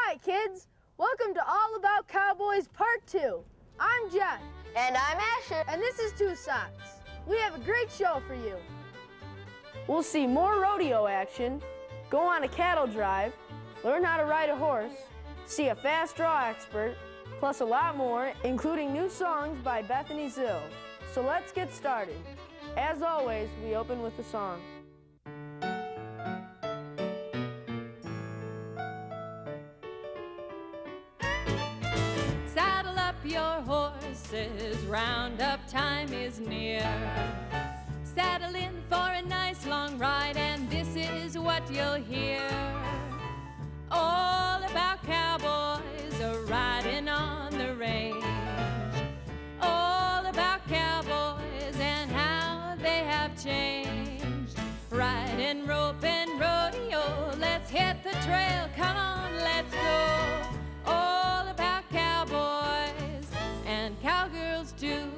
Hi, kids. Welcome to All About Cowboys Part 2. I'm Jeff. And I'm Asher. And this is Two Socks. We have a great show for you. We'll see more rodeo action, go on a cattle drive, learn how to ride a horse, see a fast draw expert, plus a lot more, including new songs by Bethany Zill. So let's get started. As always, we open with a song. Saddle up your horses, roundup time is near. Saddle in for a nice long ride, and this is what you'll hear. All about cowboys riding on the range. All about cowboys and how they have changed. Riding, roping, rodeo, let's hit the trail, come on, let's go. All about cowboys and cowgirls too.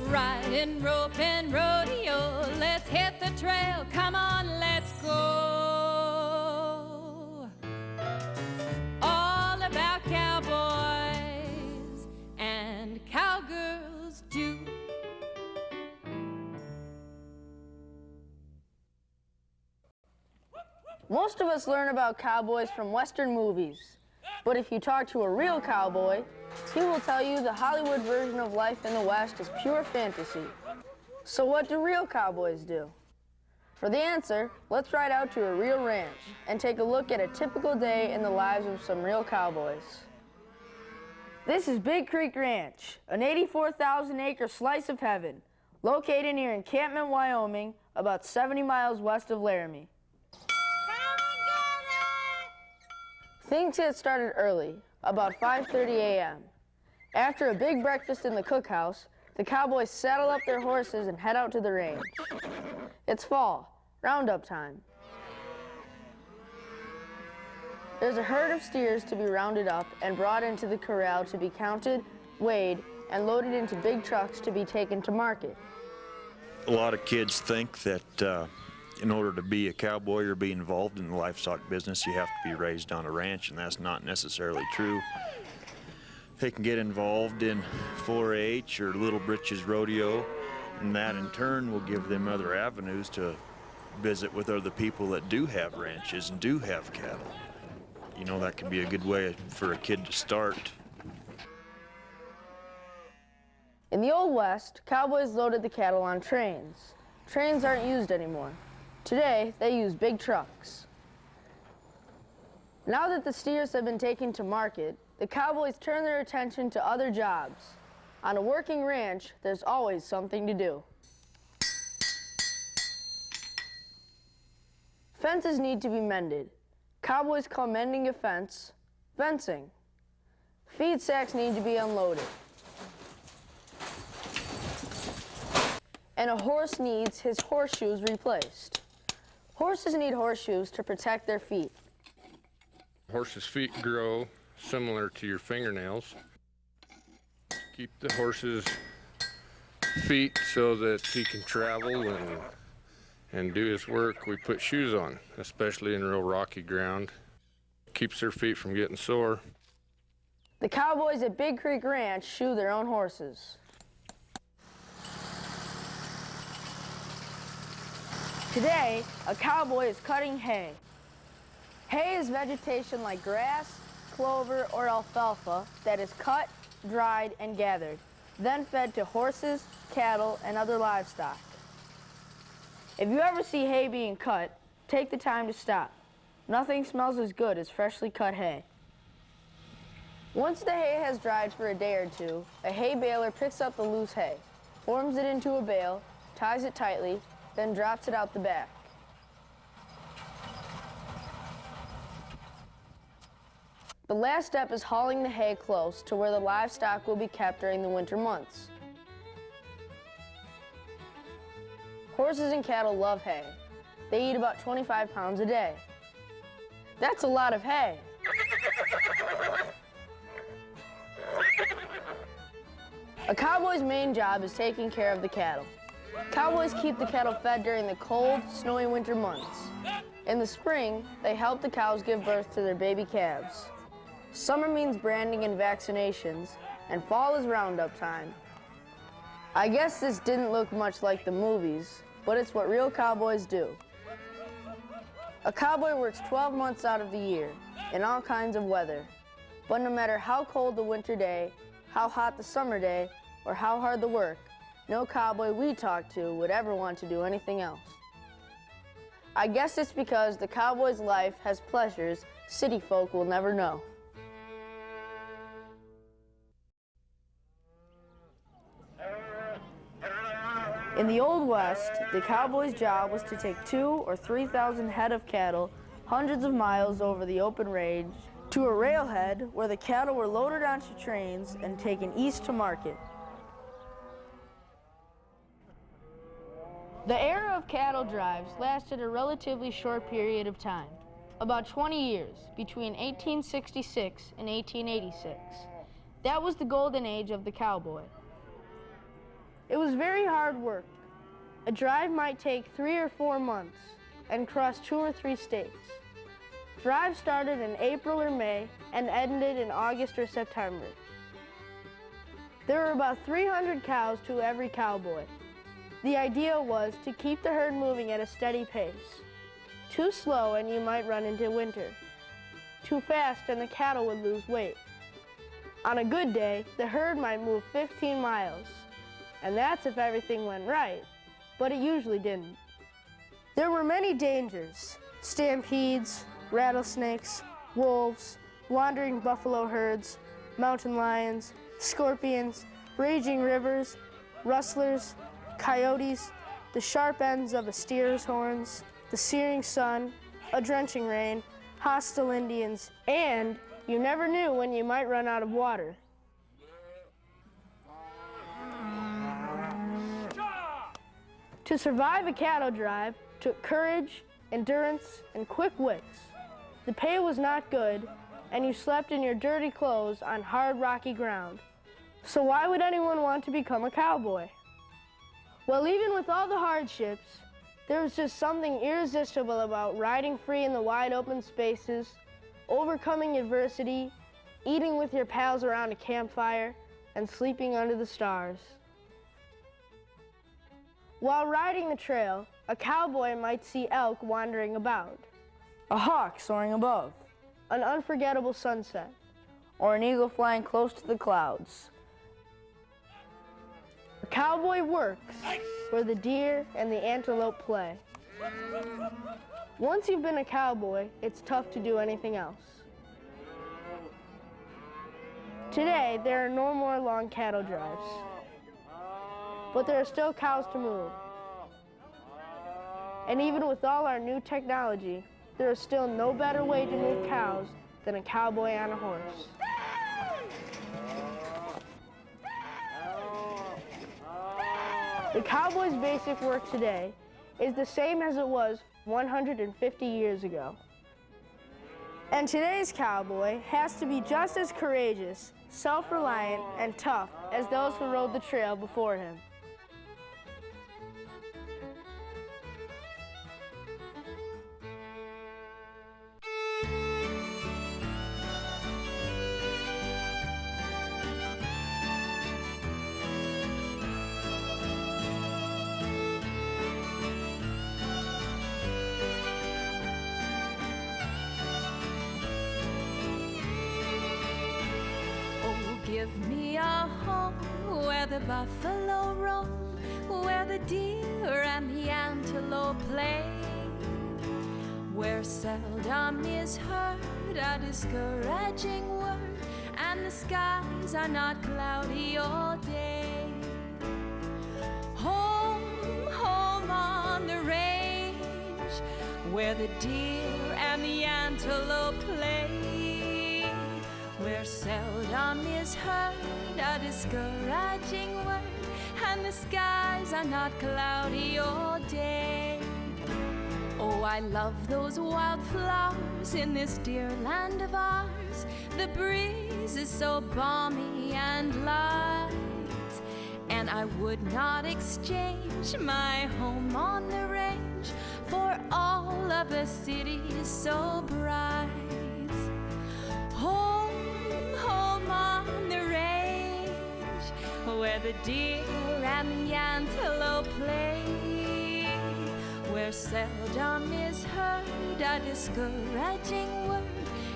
Riding, roping, rodeo, let's hit the trail, come on, let's go. All about cowboys and cowgirls too. Most of us learn about cowboys from Western movies. But if you talk to a real cowboy, he will tell you the Hollywood version of life in the West is pure fantasy. So what do real cowboys do? For the answer, let's ride out to a real ranch and take a look at a typical day in the lives of some real cowboys. This is Big Creek Ranch, an 84,000-acre slice of heaven, located near Encampment, Wyoming, about 70 miles west of Laramie. Things get started early, about 5:30 a.m. After a big breakfast in the cookhouse, the cowboys saddle up their horses and head out to the range. It's fall, roundup time. There's a herd of steers to be rounded up and brought into the corral to be counted, weighed, and loaded into big trucks to be taken to market. A lot of kids think that in order to be a cowboy or be involved in the livestock business, you have to be raised on a ranch, and that's not necessarily true. They can get involved in 4-H or Little Britches Rodeo, and that in turn will give them other avenues to visit with other people that do have ranches and do have cattle. You know, that can be a good way for a kid to start. In the Old West, cowboys loaded the cattle on trains. Trains aren't used anymore. Today, they use big trucks. Now that the steers have been taken to market, the cowboys turn their attention to other jobs. On a working ranch, there's always something to do. Fences need to be mended. Cowboys call mending a fence fencing. Feed sacks need to be unloaded. And a horse needs his horseshoes replaced. Horses need horseshoes to protect their feet. Horses' feet grow similar to your fingernails. Keep the horse's feet so that he can travel and do his work. We put shoes on, especially in real rocky ground. Keeps their feet from getting sore. The cowboys at Big Creek Ranch shoe their own horses. Today, a cowboy is cutting hay. Hay is vegetation like grass, clover, or alfalfa that is cut, dried, and gathered, then fed to horses, cattle, and other livestock. If you ever see hay being cut, take the time to stop. Nothing smells as good as freshly cut hay. Once the hay has dried for a day or two, a hay baler picks up the loose hay, forms it into a bale, ties it tightly, then drops it out the back. The last step is hauling the hay close to where the livestock will be kept during the winter months. Horses and cattle love hay. They eat about 25 pounds a day. That's a lot of hay. A cowboy's main job is taking care of the cattle. Cowboys keep the cattle fed during the cold, snowy winter months. In the spring, they help the cows give birth to their baby calves. Summer means branding and vaccinations, and fall is roundup time. I guess this didn't look much like the movies, but it's what real cowboys do. A cowboy works 12 months out of the year, in all kinds of weather. But no matter how cold the winter day, how hot the summer day, or how hard the work, no cowboy we talk to would ever want to do anything else. I guess it's because the cowboy's life has pleasures city folk will never know. In the Old West, the cowboy's job was to take 2,000 or 3,000 head of cattle hundreds of miles over the open range to a railhead where the cattle were loaded onto trains and taken east to market. The era of cattle drives lasted a relatively short period of time, about 20 years, between 1866 and 1886. That was the golden age of the cowboy. It was very hard work. A drive might take 3 or 4 months and cross 2 or 3 states. Drives started in April or May and ended in August or September. There were about 300 cows to every cowboy. The idea was to keep the herd moving at a steady pace. Too slow and you might run into winter. Too fast and the cattle would lose weight. On a good day, the herd might move 15 miles. And that's if everything went right, but it usually didn't. There were many dangers: stampedes, rattlesnakes, wolves, wandering buffalo herds, mountain lions, scorpions, raging rivers, rustlers, coyotes, the sharp ends of a steer's horns, the searing sun, a drenching rain, hostile Indians, and you never knew when you might run out of water. To survive a cattle drive took courage, endurance, and quick wits. The pay was not good, and you slept in your dirty clothes on hard, rocky ground. So why would anyone want to become a cowboy? Well, even with all the hardships, there was just something irresistible about riding free in the wide open spaces, overcoming adversity, eating with your pals around a campfire, and sleeping under the stars. While riding the trail, a cowboy might see elk wandering about, a hawk soaring above, an unforgettable sunset, or an eagle flying close to the clouds. A cowboy works where the deer and the antelope play. Once you've been a cowboy, it's tough to do anything else. Today, there are no more long cattle drives, but there are still cows to move. And even with all our new technology, there is still no better way to move cows than a cowboy on a horse. The cowboy's basic work today is the same as it was 150 years ago. And today's cowboy has to be just as courageous, self-reliant, and tough as those who rode the trail before him. Give me a home where the buffalo roam, where the deer and the antelope play, where seldom is heard a discouraging word, and the skies are not cloudy all day. Home, home on the range, where the deer and the antelope play, where seldom is heard a discouraging word, and the skies are not cloudy all day. Oh, I love those wildflowers in this dear land of ours. The breeze is so balmy and light, and I would not exchange my home on the range for all of a city so bright. Home, home on the range, where the deer and the antelope play, where seldom is heard a discouraging word,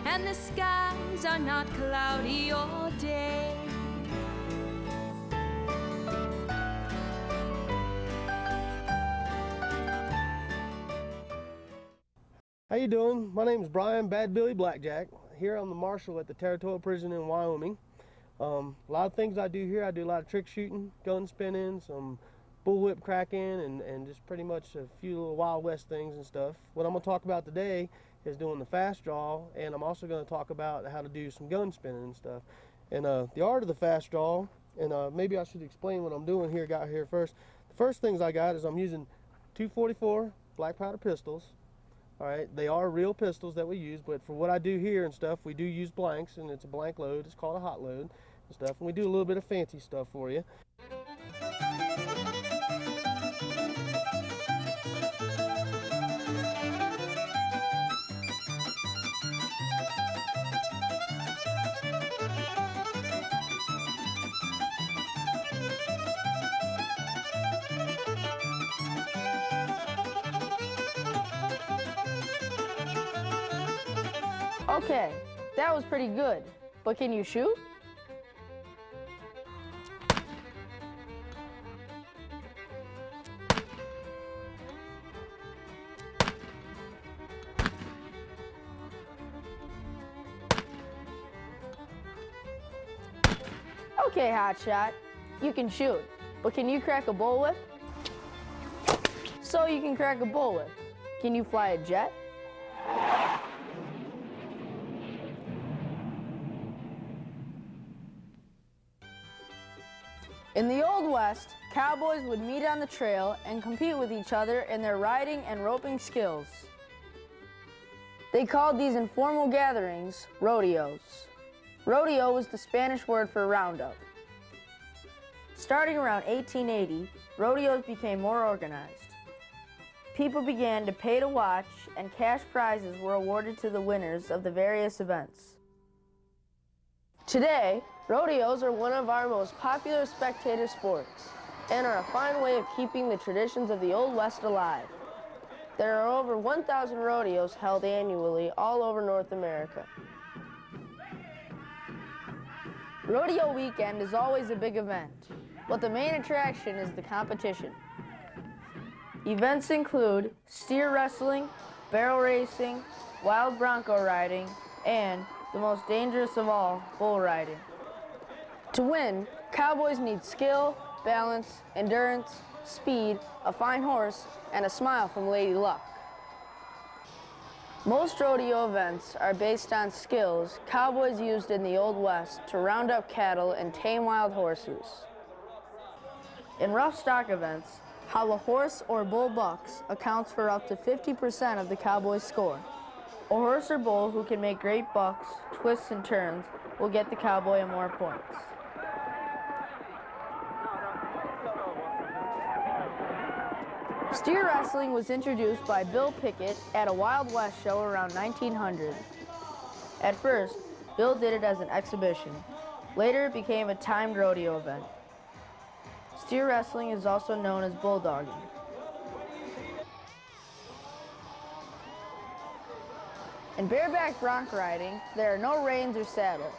and the skies are not cloudy all day. How you doing? My name is Brian Bad Billy Blackjack. Here I'm the marshal at the Territorial Prison in Wyoming. A lot of things I do here. I do a lot of trick shooting, gun spinning, some bullwhip cracking, and just pretty much a few little Wild West things and stuff. What I'm going to talk about today is doing the fast draw, and I'm also going to talk about how to do some gun spinning and stuff. And the art of the fast draw, and maybe I should explain what I'm doing here. Got here first. The first things I got is I'm using 244 black powder pistols. All right, they are real pistols that we use, but for what I do here and stuff, we do use blanks, and it's a blank load. It's called a hot load and stuff, and we do a little bit of fancy stuff for you. Okay, that was pretty good, but can you shoot? Okay, hotshot, you can shoot, but can you crack a bullwhip? So you can crack a bullwhip. Can you fly a jet? In the Old West, cowboys would meet on the trail and compete with each other in their riding and roping skills. They called these informal gatherings rodeos. Rodeo was the Spanish word for roundup. Starting around 1880, rodeos became more organized. People began to pay to watch, and cash prizes were awarded to the winners of the various events. Today, rodeos are one of our most popular spectator sports and are a fine way of keeping the traditions of the Old West alive. There are over 1,000 rodeos held annually all over North America. Rodeo weekend is always a big event, but the main attraction is the competition. Events include steer wrestling, barrel racing, wild bronco riding, and, the most dangerous of all, bull riding. To win, cowboys need skill, balance, endurance, speed, a fine horse, and a smile from Lady Luck. Most rodeo events are based on skills cowboys used in the Old West to round up cattle and tame wild horses. In rough stock events, how a horse or bull bucks accounts for up to 50% of the cowboy's score. A horse or bull who can make great bucks, twists, and turns will get the cowboy more points. Steer wrestling was introduced by Bill Pickett at a Wild West show around 1900. At first, Bill did it as an exhibition. Later, it became a timed rodeo event. Steer wrestling is also known as bulldogging. In bareback bronc riding, there are no reins or saddle.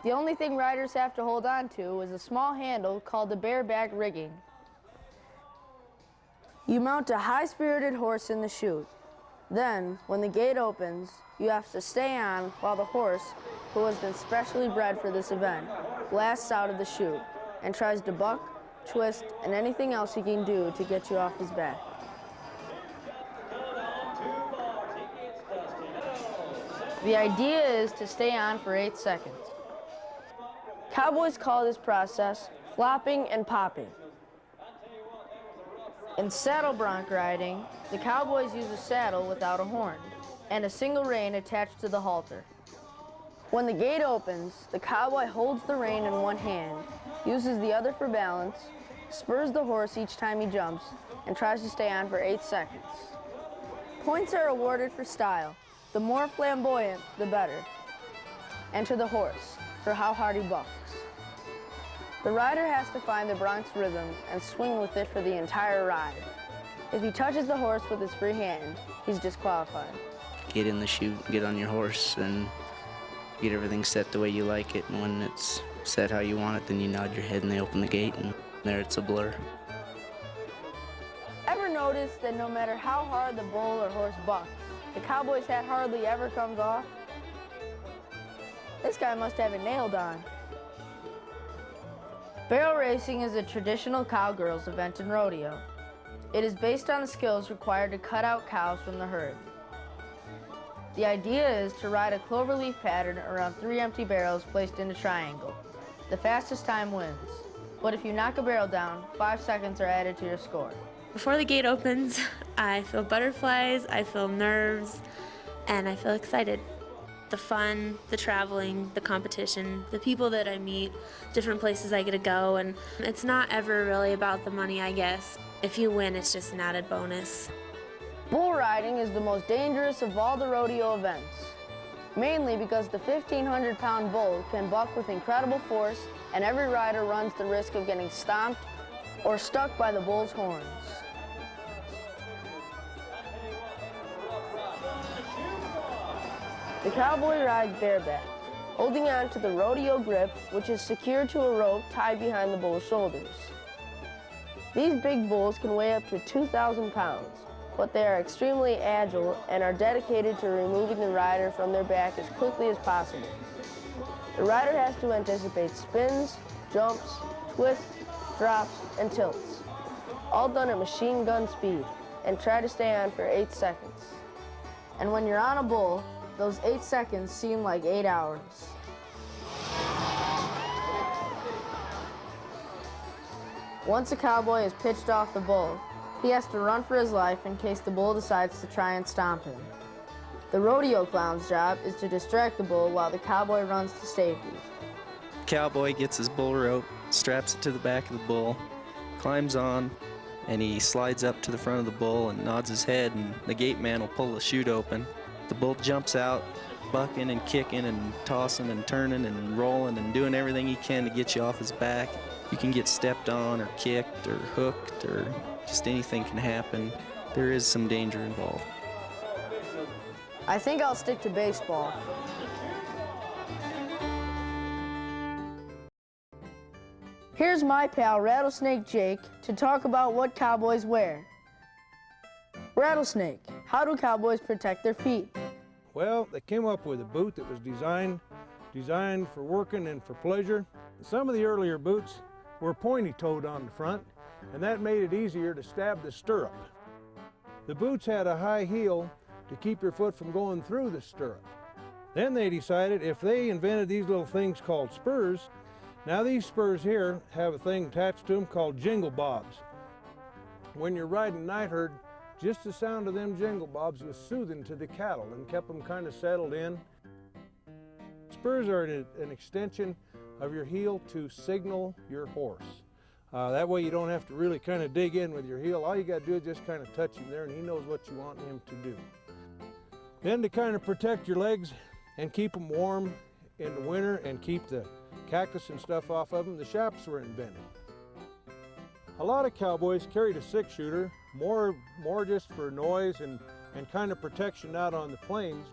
The only thing riders have to hold on to is a small handle called the bareback rigging. You mount a high-spirited horse in the chute. Then, when the gate opens, you have to stay on while the horse, who has been specially bred for this event, blasts out of the chute and tries to buck, twist, and anything else he can do to get you off his back. The idea is to stay on for 8 seconds. Cowboys call this process flopping and popping. In saddle bronc riding, the cowboys use a saddle without a horn and a single rein attached to the halter. When the gate opens, the cowboy holds the rein in one hand, uses the other for balance, spurs the horse each time he jumps, and tries to stay on for 8 seconds. Points are awarded for style. The more flamboyant, the better. And to the horse, for how hard he bucks. The rider has to find the bronc's rhythm and swing with it for the entire ride. If he touches the horse with his free hand, he's disqualified. Get in the chute, get on your horse, and get everything set the way you like it. And when it's set how you want it, then you nod your head and they open the gate, and there it's a blur. Ever notice that no matter how hard the bull or horse bucks, the cowboy's hat hardly ever comes off? This guy must have it nailed on. Barrel racing is a traditional cowgirls event in rodeo. It is based on the skills required to cut out cows from the herd. The idea is to ride a cloverleaf pattern around 3 empty barrels placed in a triangle. The fastest time wins. But if you knock a barrel down, 5 seconds are added to your score. Before the gate opens, I feel butterflies, I feel nerves, and I feel excited. The fun, the traveling, the competition, the people that I meet, different places I get to go, and it's not ever really about the money, I guess. If you win, it's just an added bonus. Bull riding is the most dangerous of all the rodeo events, mainly because the 1,500-pound bull can buck with incredible force, and every rider runs the risk of getting stomped or stuck by the bull's horns. The cowboy rides bareback, holding on to the rodeo grip, which is secured to a rope tied behind the bull's shoulders. These big bulls can weigh up to 2,000 pounds, but they are extremely agile and are dedicated to removing the rider from their back as quickly as possible. The rider has to anticipate spins, jumps, twists, drops, and tilts, all done at machine gun speed, and try to stay on for 8 seconds. And when you're on a bull, those 8 seconds seem like 8 hours. Once a cowboy is pitched off the bull, he has to run for his life in case the bull decides to try and stomp him. The rodeo clown's job is to distract the bull while the cowboy runs to safety. Cowboy gets his bull rope, straps it to the back of the bull, climbs on, and he slides up to the front of the bull and nods his head, and the gate man will pull the chute open. The bull jumps out, bucking and kicking and tossing and turning and rolling and doing everything he can to get you off his back. You can get stepped on or kicked or hooked, or just anything can happen. There is some danger involved. I think I'll stick to baseball. Here's my pal Rattlesnake Jake to talk about what cowboys wear. Rattlesnake, how do cowboys protect their feet? Well, they came up with a boot that was designed for working and for pleasure. Some of the earlier boots were pointy-toed on the front, and that made it easier to stab the stirrup. The boots had a high heel to keep your foot from going through the stirrup. Then they decided if they invented these little things called spurs, now these spurs here have a thing attached to them called jingle bobs. When you're riding night herd, just the sound of them jingle bobs was soothing to the cattle and kept them kind of settled in. Spurs are an extension of your heel to signal your horse. That way you don't have to really kind of dig in with your heel. All you got to do is just kind of touch him there, and he knows what you want him to do. Then to kind of protect your legs and keep them warm in the winter and keep the cactus and stuff off of them, the chaps were invented. A lot of cowboys carried a 6-shooter, more just for noise and kind of protection out on the plains.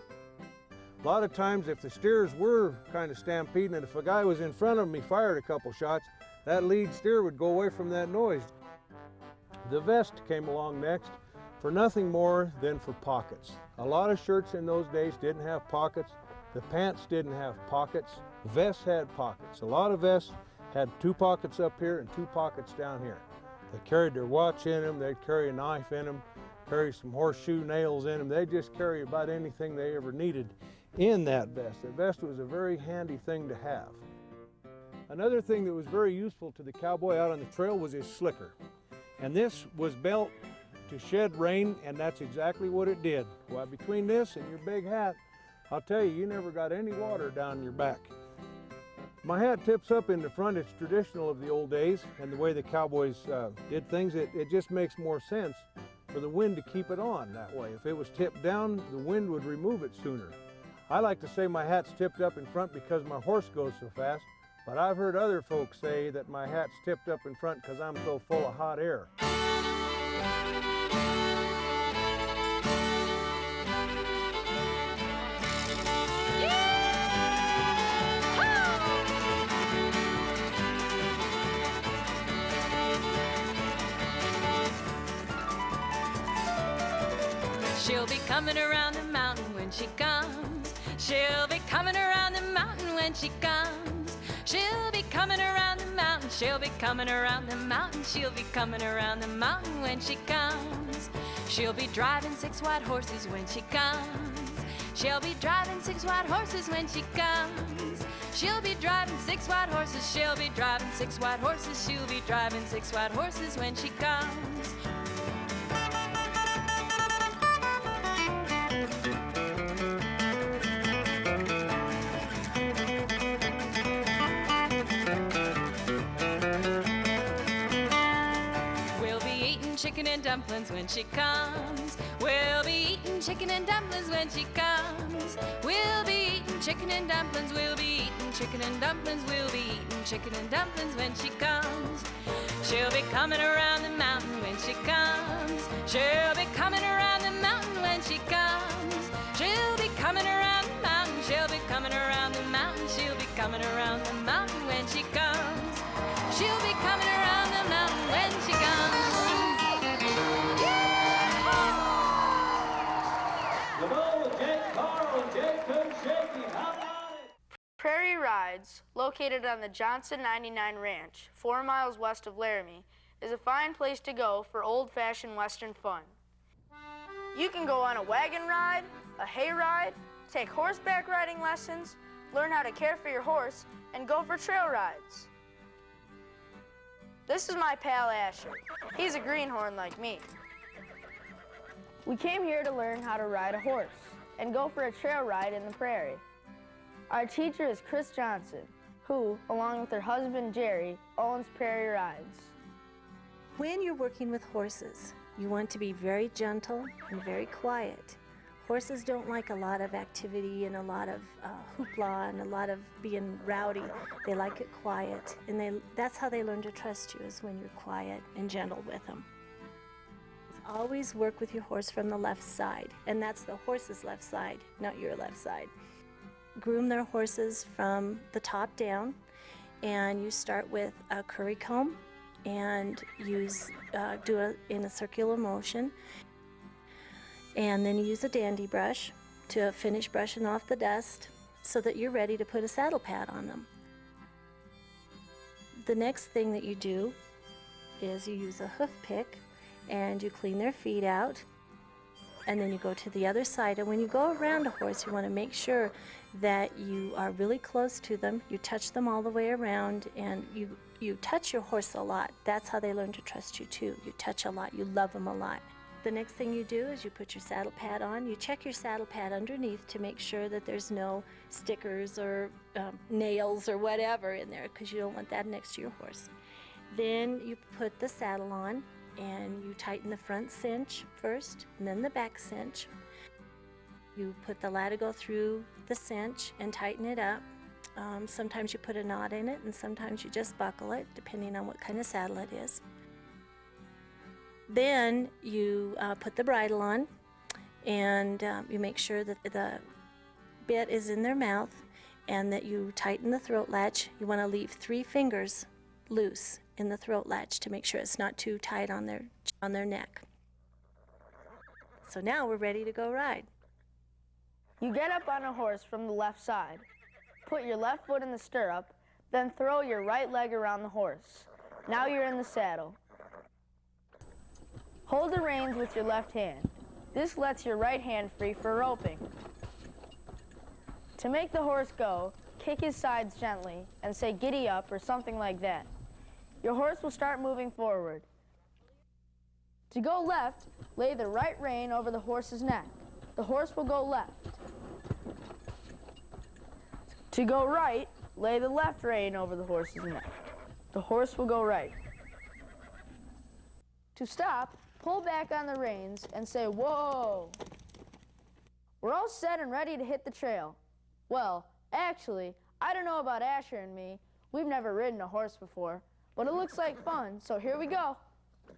A lot of times if the steers were kind of stampeding, and if a guy was in front of him, he fired a couple shots, that lead steer would go away from that noise. The vest came along next for nothing more than for pockets. A lot of shirts in those days didn't have pockets. The pants didn't have pockets. Vests had pockets. A lot of vests had 2 pockets up here and 2 pockets down here. They carried their watch in them, they'd carry a knife in them, carry some horseshoe nails in them. They'd just carry about anything they ever needed in that vest. The vest was a very handy thing to have. Another thing that was very useful to the cowboy out on the trail was his slicker. And this was built to shed rain, and that's exactly what it did. Well, between this and your big hat, I'll tell you, you never got any water down your back. My hat tips up in the front. It's traditional of the old days, and the way the cowboys did things, it just makes more sense for the wind to keep it on that way. If it was tipped down, the wind would remove it sooner. I like to say my hat's tipped up in front because my horse goes so fast, but I've heard other folks say that my hat's tipped up in front because I'm so full of hot air. She'll be coming around the mountain when she comes. She'll be coming around the mountain when she comes. She'll be coming around the mountain. She'll be coming around the mountain. She'll be coming around the mountain when she comes. She'll be driving 6 white horses when she comes. She'll be driving 6 white horses when she comes. She'll be driving 6 white horses. She'll be driving 6 white horses. She'll be driving 6 white horses when she comes. Chicken and dumplings when she comes. We'll be eating chicken and dumplings when she comes. We'll be eating chicken and dumplings. We'll be eating chicken and dumplings. We'll be eating chicken and dumplings when she comes. She'll be coming around the mountain when she comes. She'll be coming around the mountain when she comes. She'll be coming around the mountain. She'll be coming around the mountain. She'll be coming around the mountain when she comes. She'll be coming around the mountain when she comes. Prairie Rides, located on the Johnson 99 Ranch, 4 miles west of Laramie, is a fine place to go for old-fashioned Western fun. You can go on a wagon ride, a hay ride, take horseback riding lessons, learn how to care for your horse, and go for trail rides. This is my pal Asher. He's a greenhorn like me. We came here to learn how to ride a horse and go for a trail ride in the prairie. Our teacher is Chris Johnson, who, along with her husband Jerry, owns Prairie Rides. When you're working with horses, you want to be very gentle and very quiet. Horses don't like a lot of activity and a lot of hoopla and a lot of being rowdy. They like it quiet, and that's how they learn to trust you, is when you're quiet and gentle with them. Always work with your horse from the left side, and that's the horse's left side, not your left side. Groom their horses from the top down, and you start with a curry comb and do it in a circular motion, and then you use a dandy brush to finish brushing off the dust so that you're ready to put a saddle pad on them. The next thing that you do is you use a hoof pick and you clean their feet out, and then you go to the other side. And when you go around a horse, you want to make sure that you are really close to them. You touch them all the way around, and you touch your horse a lot. That's how they learn to trust you too. You touch a lot, you love them a lot. The next thing you do is you put your saddle pad on. You check your saddle pad underneath to make sure that there's no stickers or nails or whatever in there, because you don't want that next to your horse. Then you put the saddle on, and you tighten the front cinch first, and then the back cinch. You put the latigo through the cinch and tighten it up. Sometimes you put a knot in it, and sometimes you just buckle it, depending on what kind of saddle it is. Then you put the bridle on, and you make sure that the bit is in their mouth, and that you tighten the throat latch. You want to leave 3 fingers loose in the throat latch to make sure it's not too tight on their neck. So now we're ready to go ride. You get up on a horse from the left side, put your left foot in the stirrup, then throw your right leg around the horse. Now you're in the saddle. Hold the reins with your left hand. This lets your right hand free for roping. To make the horse go, kick his sides gently and say "giddy up" or something like that. Your horse will start moving forward. To go left, lay the right rein over the horse's neck. The horse will go left. To go right, lay the left rein over the horse's neck. The horse will go right. To stop, pull back on the reins and say, "Whoa!" We're all set and ready to hit the trail. Well, actually, I don't know about Asher and me. We've never ridden a horse before, but it looks like fun, so here we go.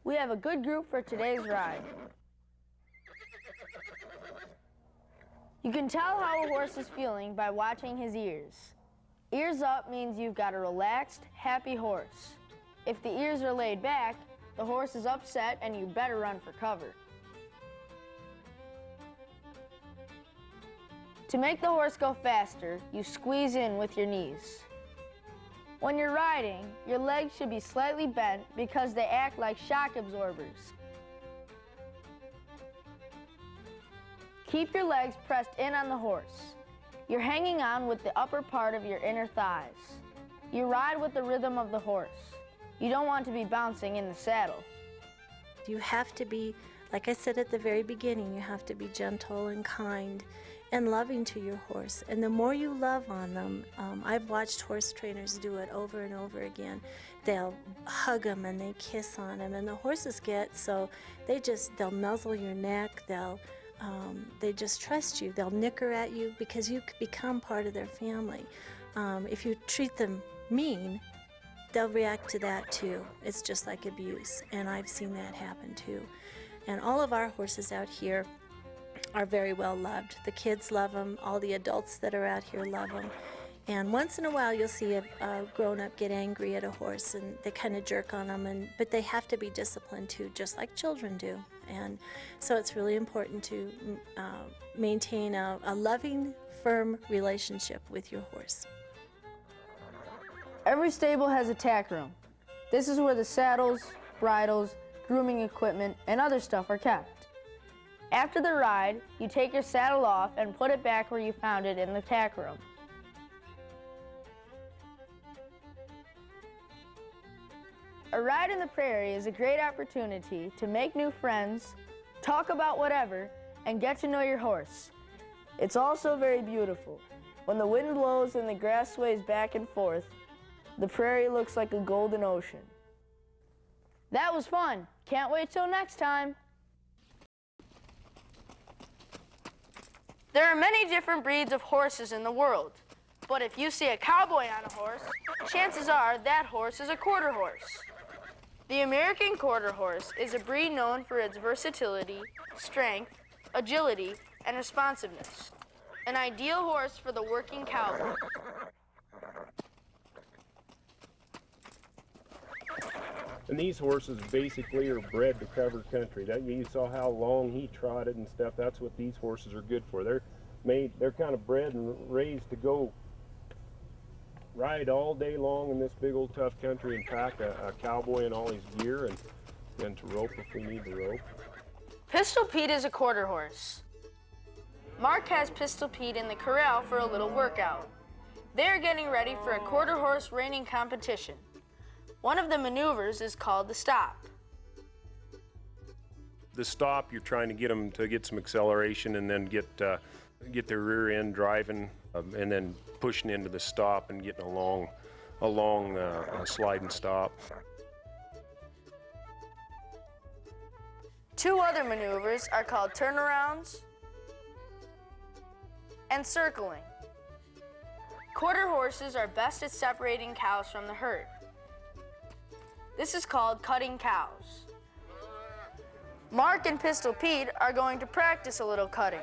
We have a good group for today's ride. You can tell how a horse is feeling by watching his ears. Ears up means you've got a relaxed, happy horse. If the ears are laid back, the horse is upset and you better run for cover. To make the horse go faster, you squeeze in with your knees. When you're riding, your legs should be slightly bent because they act like shock absorbers. Keep your legs pressed in on the horse. You're hanging on with the upper part of your inner thighs. You ride with the rhythm of the horse. You don't want to be bouncing in the saddle. You have to be, like I said at the very beginning, you have to be gentle and kind and loving to your horse. And the more you love on them, I've watched horse trainers do it over and over again. They'll hug them and they kiss on them, and the horses get so they'll nuzzle your neck. They just trust you. They'll nicker at you because you become part of their family. If you treat them mean, they'll react to that too. It's just like abuse, and I've seen that happen too. And all of our horses out here are very well loved. The kids love them. All the adults that are out here love them. And once in a while you'll see a grown-up get angry at a horse and they kind of jerk on them, but they have to be disciplined too, just like children do. And so it's really important to maintain a loving, firm relationship with your horse. Every stable has a tack room. This is where the saddles, bridles, grooming equipment, and other stuff are kept. After the ride, you take your saddle off and put it back where you found it in the tack room. A ride in the prairie is a great opportunity to make new friends, talk about whatever, and get to know your horse. It's also very beautiful. When the wind blows and the grass sways back and forth, the prairie looks like a golden ocean. That was fun. Can't wait till next time. There are many different breeds of horses in the world, but if you see a cowboy on a horse, chances are that horse is a quarter horse. The American quarter horse is a breed known for its versatility, strength, agility, and responsiveness. An ideal horse for the working cowboy. And these horses basically are bred to cover country. That you saw how long he trotted and stuff. That's what these horses are good for. They're kind of bred and raised to go ride all day long in this big old tough country and pack a cowboy in all his gear and to rope if we need to rope. Pistol Pete is a quarter horse. Mark has Pistol Pete in the corral for a little workout. They're getting ready for a quarter horse reining competition. One of the maneuvers is called the stop. The stop, you're trying to get them to get some acceleration and then get their rear end driving and then pushing into the stop and getting a long slide and stop. Two other maneuvers are called turnarounds and circling. Quarter horses are best at separating cows from the herd. This is called cutting cows. Mark and Pistol Pete are going to practice a little cutting.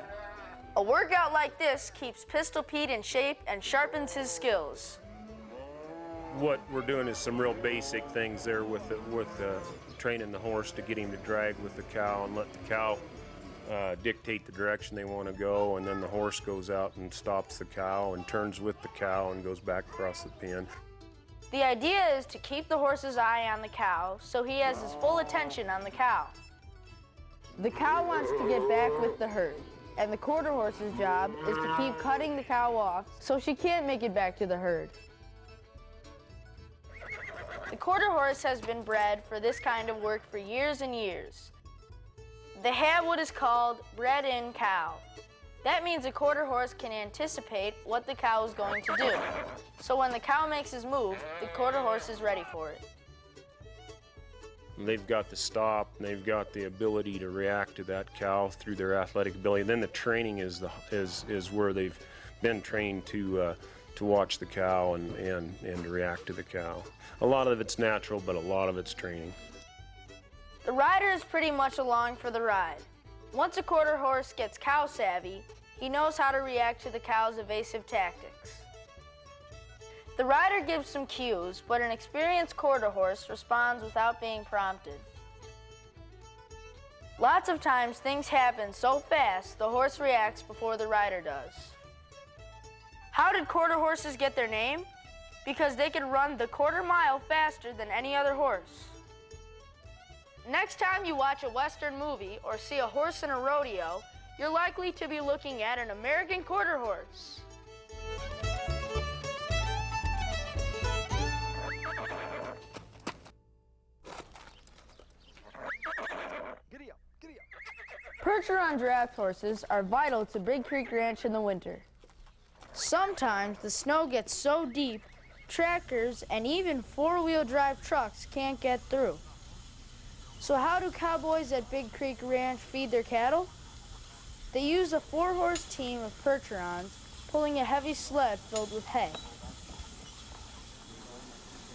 A workout like this keeps Pistol Pete in shape and sharpens his skills. What we're doing is some real basic things there with training the horse to get him to drag with the cow and let the cow dictate the direction they want to go, and then the horse goes out and stops the cow and turns with the cow and goes back across the pen. The idea is to keep the horse's eye on the cow so he has his full attention on the cow. The cow wants to get back with the herd, and the quarter horse's job is to keep cutting the cow off so she can't make it back to the herd. The quarter horse has been bred for this kind of work for years and years. They have what is called bred-in cow. That means a quarter horse can anticipate what the cow is going to do. So when the cow makes his move, the quarter horse is ready for it. They've got the stop, and they've got the ability to react to that cow through their athletic ability. And then the training is where they've been trained to watch the cow and to react to the cow. A lot of it's natural, but a lot of it's training. The rider is pretty much along for the ride. Once a quarter horse gets cow savvy, he knows how to react to the cow's evasive tactics. The rider gives some cues, but an experienced quarter horse responds without being prompted. Lots of times things happen so fast the horse reacts before the rider does. How did quarter horses get their name? Because they can run the quarter mile faster than any other horse. Next time you watch a Western movie or see a horse in a rodeo, you're likely to be looking at an American quarter horse. Percheron draft horses are vital to Big Creek Ranch in the winter. Sometimes the snow gets so deep, tractors and even four-wheel drive trucks can't get through. So how do cowboys at Big Creek Ranch feed their cattle? They use a four-horse team of Percherons pulling a heavy sled filled with hay.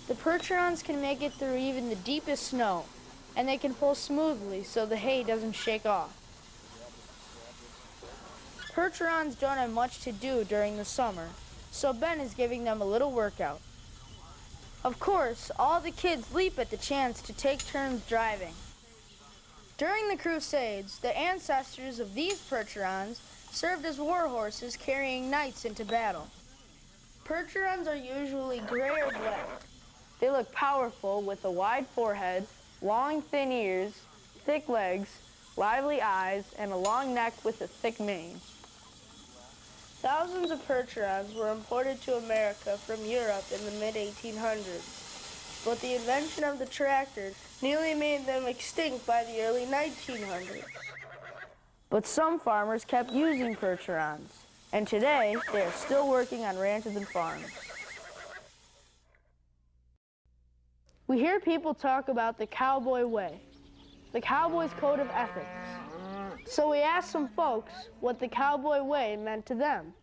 The Percherons can make it through even the deepest snow, and they can pull smoothly so the hay doesn't shake off. Percherons don't have much to do during the summer, so Ben is giving them a little workout. Of course, all the kids leap at the chance to take turns driving. During the Crusades, the ancestors of these Percherons served as war horses carrying knights into battle. Percherons are usually gray or black. They look powerful with a wide forehead, long thin ears, thick legs, lively eyes, and a long neck with a thick mane. Thousands of Percherons were imported to America from Europe in the mid-1800s, but the invention of the tractor nearly made them extinct by the early 1900s. But some farmers kept using Percherons, and today they are still working on ranches and farms. We hear people talk about the cowboy way, the cowboy's code of ethics. So we asked some folks what the cowboy way meant to them.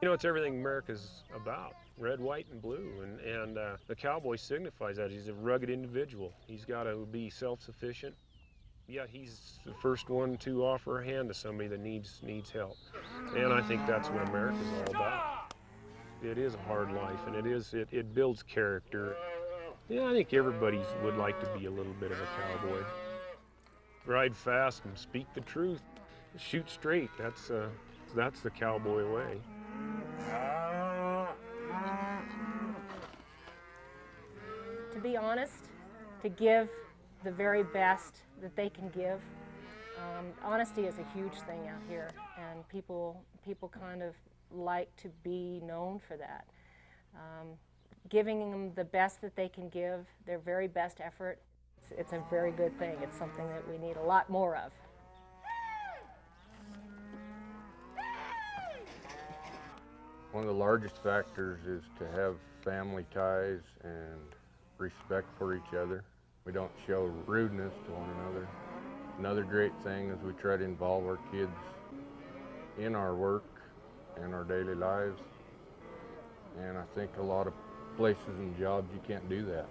You know, it's everything America's about, red, white, and blue, and the cowboy signifies that. He's a rugged individual. He's got to be self-sufficient, yet he's the first one to offer a hand to somebody that needs help. And I think that's what America's all about. It is a hard life, and it builds character. Yeah, I think everybody would like to be a little bit of a cowboy. Ride fast and speak the truth. Shoot straight. That's the cowboy way. To be honest, to give the very best that they can give. Honesty is a huge thing out here, and people kind of like to be known for that. Giving them the best that they can give, their very best effort, it's a very good thing. It's something that we need a lot more of. One of the largest factors is to have family ties and respect for each other. We don't show rudeness to one another. Another great thing is we try to involve our kids in our work and our daily lives. And I think a lot of places and jobs you can't do that.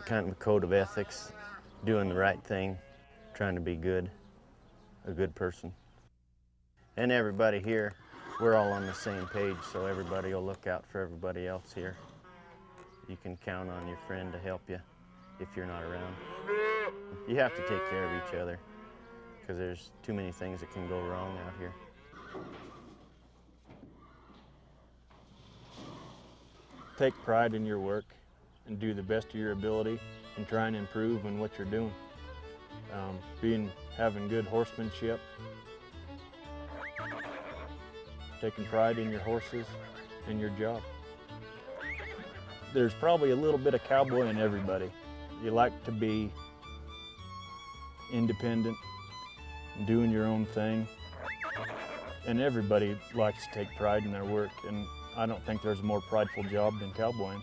Kind of a code of ethics, doing the right thing, trying to be good, a good person. And everybody here, we're all on the same page, so everybody will look out for everybody else here. You can count on your friend to help you if you're not around. You have to take care of each other because there's too many things that can go wrong out here. Take pride in your work and do the best of your ability and try and improve in what you're doing. Having good horsemanship, taking pride in your horses and your job. there's probably a little bit of cowboy in everybody. You like to be independent, doing your own thing, and everybody likes to take pride in their work, and I don't think there's a more prideful job than cowboying.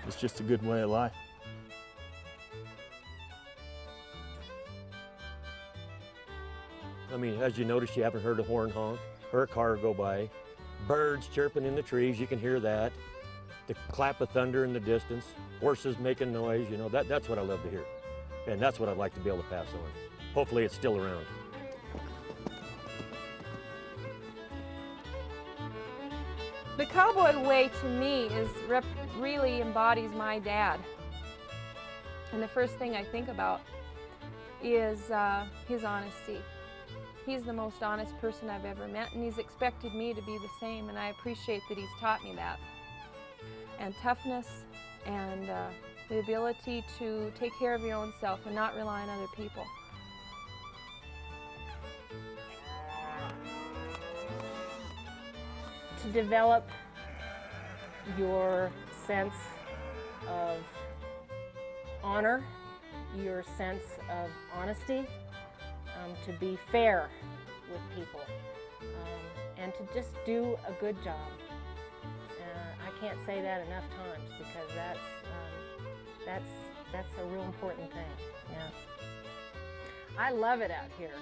It's just a good way of life. I mean, as you notice, you haven't heard a horn honk or a car go by. Birds chirping in the trees, you can hear that. The clap of thunder in the distance, horses making noise, you know, that's what I love to hear. And that's what I'd like to be able to pass on. Hopefully it's still around. The cowboy way to me really embodies my dad. And the first thing I think about is his honesty. He's the most honest person I've ever met, and he's expected me to be the same, and I appreciate that he's taught me that. And toughness and the ability to take care of your own self and not rely on other people. To develop your sense of honor, your sense of honesty, to be fair with people, and to just do a good job. I can't say that enough times because that's a real important thing. Yeah, I love it out here.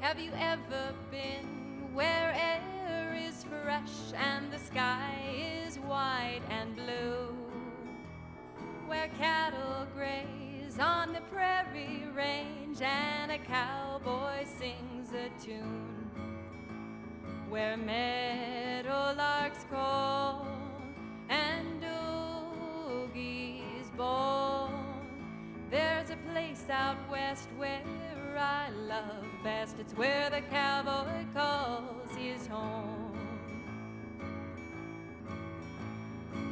Have you ever been where air is fresh and the sky is white and blue? Where cattle graze on the prairie range and a cowboy sings a tune? Where meadowlarks call and doogies bawl? There's a place out west where I love best. It's where the cowboy calls his home.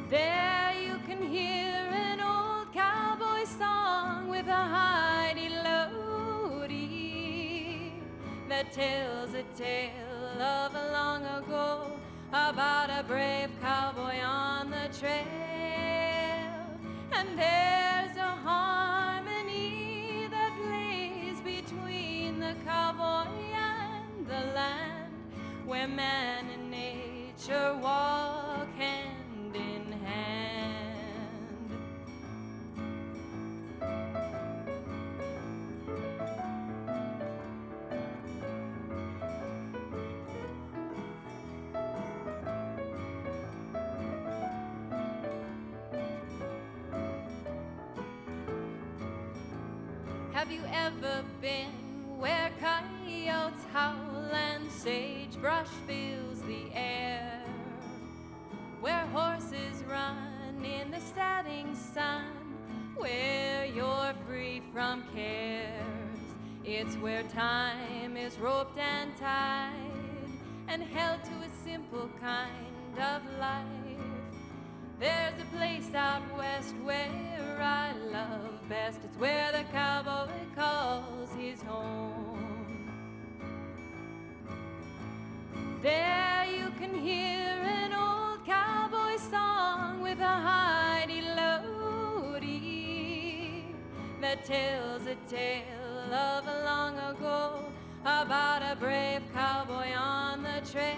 There you can hear an old cowboy song with a hidey-lody that tells a tale of a long ago about a brave cowboy on the trail. And there's a harmony that plays between the cowboy and the land, where man and nature walk hand in hand. Have you ever been where coyotes howl and sagebrush fills the air? Where horses run in the setting sun, where you're free from cares? It's where time is roped and tied and held to a simple kind of life. There's a place out west where I love best. It's where the cowboy calls his home. There you can hear an old cowboy song with a hidey-lody that tells a tale of a long ago about a brave cowboy on the trail.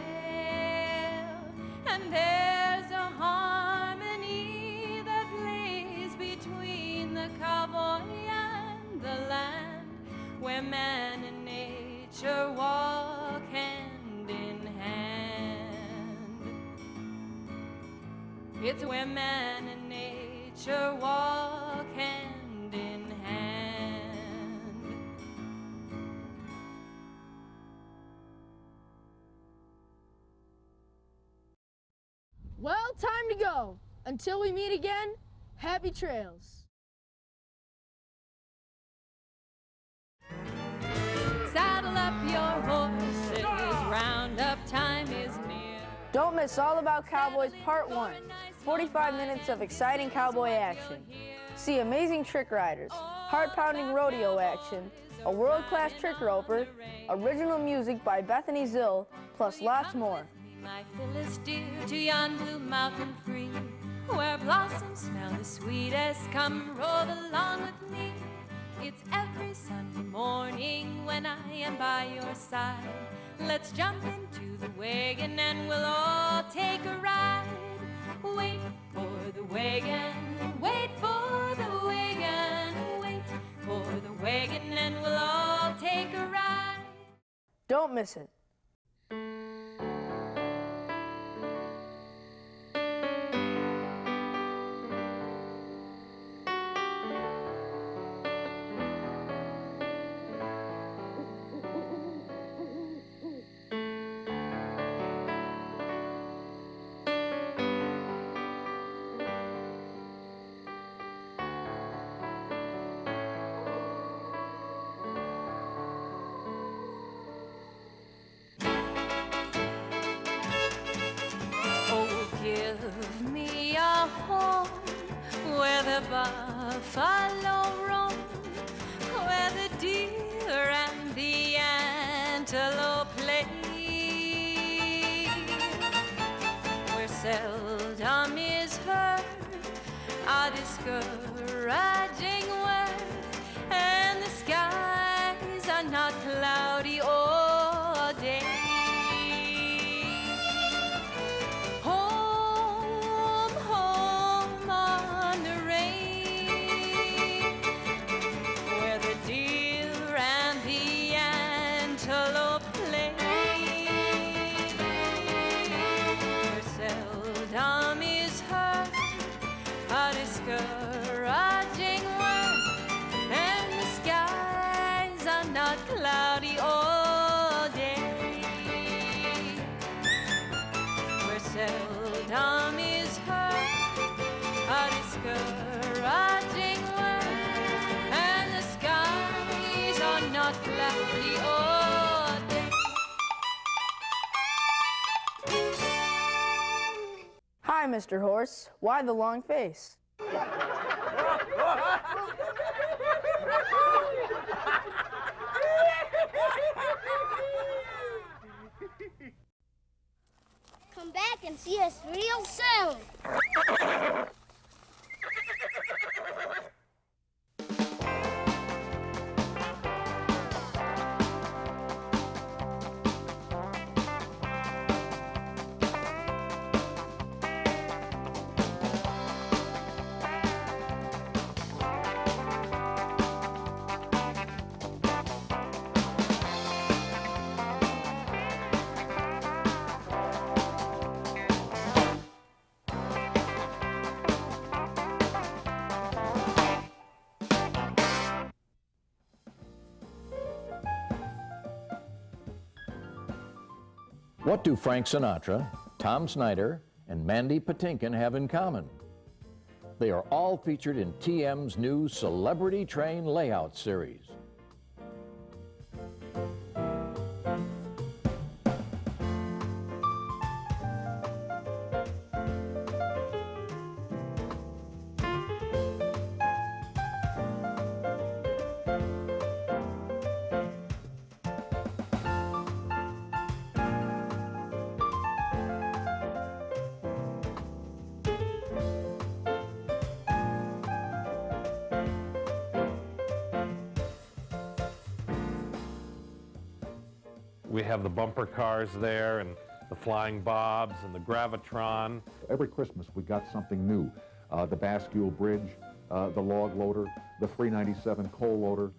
And there's a harmony that plays between the cowboy and the land, where man and nature walk hand in hand. It's where man and nature walk hand in hand. Well, time to go. Until we meet again, happy trails. Saddle up your horses, roundup time is near. Don't miss All About Cowboys Part 1, 45 minutes of exciting cowboy action. See amazing trick riders, heart-pounding rodeo action, a world-class trick roper, original music by Bethany Zill, plus lots more. My Phyllis dear, to yon blue mountain free, where blossoms smell the sweetest. Come roll along with me. It's every Sunday morning when I am by your side. Let's jump into the wagon and we'll all take a ride. Wait for the wagon, wait for the wagon, wait for the wagon and we'll all take a ride. Don't miss it. Give me a home where the buffalo roam, where the deer and the antelope play, where seldom is heard a discouraging word, and the skies are not cloudy all day. Discouraging word, and the skies are not cloudy all day. Where seldom is heard a discouraging word, and the skies are not cloudy all day. Hi, Mr. Horse. Why the long face? Come back and see us real soon. What do Frank Sinatra, Tom Snyder, and Mandy Patinkin have in common? They are all featured in TM's new Celebrity Train Layout series. We have the bumper cars there and the flying bobs and the gravitron. Every Christmas we got something new. The bascule bridge, the log loader, the 397 coal loader.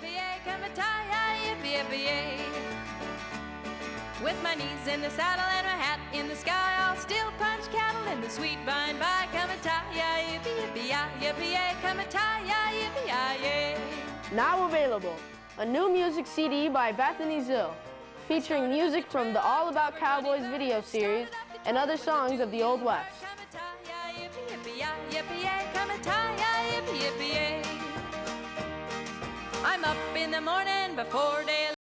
yippee-yay, come a tie, yippee, yippee-yay. With my knees in the saddle and my hat in the sky, I'll still punch cattle in the sweet vine by. Come a tie, yippee, yippee-yay, yippee-yay, come a tie, yippee-yay. Now available, a new music CD by Bethany Zill, featuring music from the All About Cowboys video series and other songs of the Old West. I'm up in the morning before day